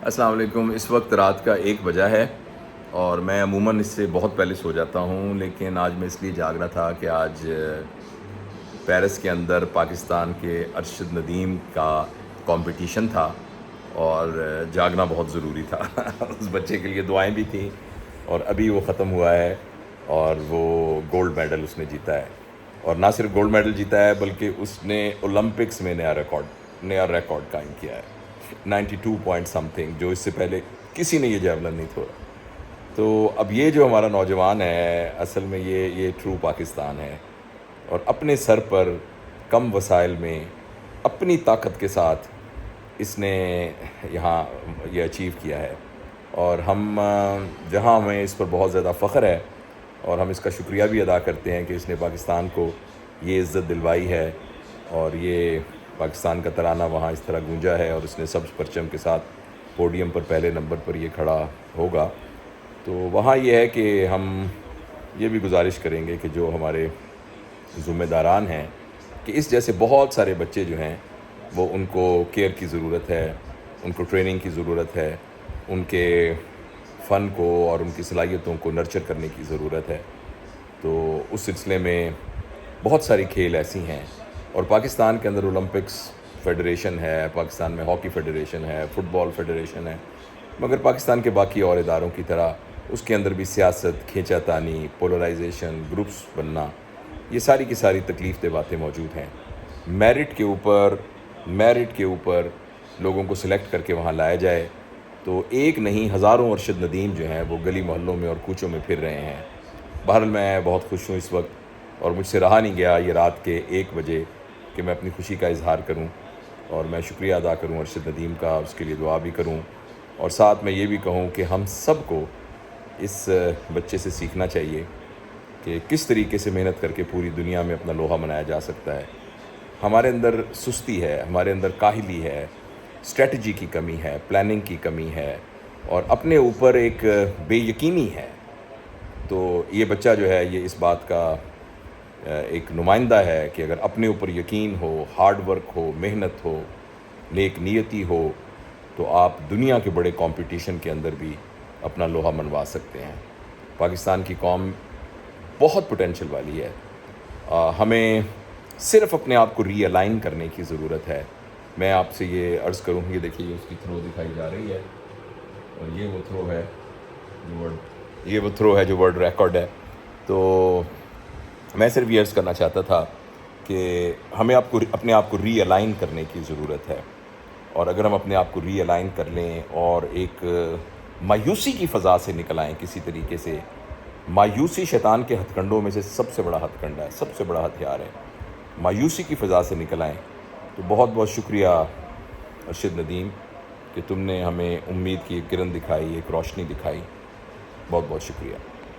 السلام علیکم. اس وقت رات کا 1 بجا ہے اور میں عموماً اس سے بہت پہلے سو جاتا ہوں، لیکن آج میں اس لیے جاگ رہا تھا کہ آج پیرس کے اندر پاکستان کے ارشد ندیم کا کمپٹیشن تھا اور جاگنا بہت ضروری تھا. اس بچے کے لیے دعائیں بھی تھیں اور ابھی وہ ختم ہوا ہے اور وہ گولڈ میڈل اس نے جیتا ہے. اور نہ صرف گولڈ میڈل جیتا ہے بلکہ اس نے اولمپکس میں نیا ریکارڈ قائم کیا ہے. 92 پوائنٹ سم تھنگ، جو اس سے پہلے کسی نے یہ جیولن نہیں چھوڑا. تو اب یہ جو ہمارا نوجوان ہے، اصل میں یہ ٹرو پاکستان ہے، اور اپنے سر پر کم وسائل میں اپنی طاقت کے ساتھ اس نے یہاں یہ اچیو کیا ہے. اور ہم جہاں ہمیں اس پر بہت زیادہ فخر ہے اور ہم اس کا شکریہ بھی ادا کرتے ہیں کہ اس نے پاکستان کو یہ عزت دلوائی ہے اور یہ پاکستان کا ترانہ وہاں اس طرح گونجا ہے اور اس نے سبز پرچم کے ساتھ پوڈیم پر پہلے نمبر پر یہ کھڑا ہوگا. تو وہاں یہ ہے کہ ہم یہ بھی گزارش کریں گے کہ جو ہمارے ذمہ داران ہیں کہ اس جیسے بہت سارے بچے جو ہیں وہ ان کو کیئر کی ضرورت ہے، ان کو ٹریننگ کی ضرورت ہے، ان کے فن کو اور ان کی صلاحیتوں کو نرچر کرنے کی ضرورت ہے. تو اس سلسلے میں بہت ساری کھیل ایسی ہیں، اور پاکستان کے اندر اولمپکس فیڈریشن ہے، پاکستان میں ہاکی فیڈریشن ہے، فٹ بال فیڈریشن ہے، مگر پاکستان کے باقی اور اداروں کی طرح اس کے اندر بھی سیاست، کھینچا تانی، پولرائزیشن، گروپس بننا، یہ ساری کی ساری تکلیف دہ باتیں موجود ہیں. میرٹ کے اوپر لوگوں کو سلیکٹ کر کے وہاں لایا جائے تو ایک نہیں ہزاروں ارشد ندیم جو ہیں وہ گلی محلوں میں اور کوچوں میں پھر رہے ہیں. بہرحال میں بہت خوش ہوں اس وقت، اور مجھ سے رہا نہیں گیا یہ رات کے 1 بجے کہ میں اپنی خوشی کا اظہار کروں اور میں شکریہ ادا کروں ارشد ندیم کا، اس کے لیے دعا بھی کروں، اور ساتھ میں یہ بھی کہوں کہ ہم سب کو اس بچے سے سیکھنا چاہیے کہ کس طریقے سے محنت کر کے پوری دنیا میں اپنا لوہا منایا جا سکتا ہے. ہمارے اندر سستی ہے، ہمارے اندر کاہلی ہے، اسٹریٹجی کی کمی ہے، پلاننگ کی کمی ہے، اور اپنے اوپر ایک بے یقینی ہے. تو یہ بچہ جو ہے یہ اس بات کا ایک نمائندہ ہے کہ اگر اپنے اوپر یقین ہو، ہارڈ ورک ہو، محنت ہو، نیک نیتی ہو، تو آپ دنیا کے بڑے کمپٹیشن کے اندر بھی اپنا لوہا منوا سکتے ہیں. پاکستان کی قوم بہت پوٹینشل والی ہے. ہمیں صرف اپنے آپ کو ری الائن کرنے کی ضرورت ہے. میں آپ سے یہ عرض کروں، یہ دیکھیے یہ اس کی تھرو دکھائی جا رہی ہے، اور یہ وہ تھرو ہے جو ورلڈ ریکارڈ ہے. تو میں صرف یہ عرض کرنا چاہتا تھا کہ ہمیں اپنے آپ کو ری الائن کرنے کی ضرورت ہے، اور اگر ہم اپنے آپ کو ری الائن کر لیں اور ایک مایوسی کی فضا سے نکل آئیں کسی طریقے سے. مایوسی شیطان کے ہتھ کنڈوں میں سے سب سے بڑا ہتھ کنڈا ہے، سب سے بڑا ہتھیار ہے. مایوسی کی فضا سے نکل آئیں تو بہت بہت شکریہ ارشد ندیم کہ تم نے ہمیں امید کی ایک کرن دکھائی، ایک روشنی دکھائی. بہت بہت شکریہ.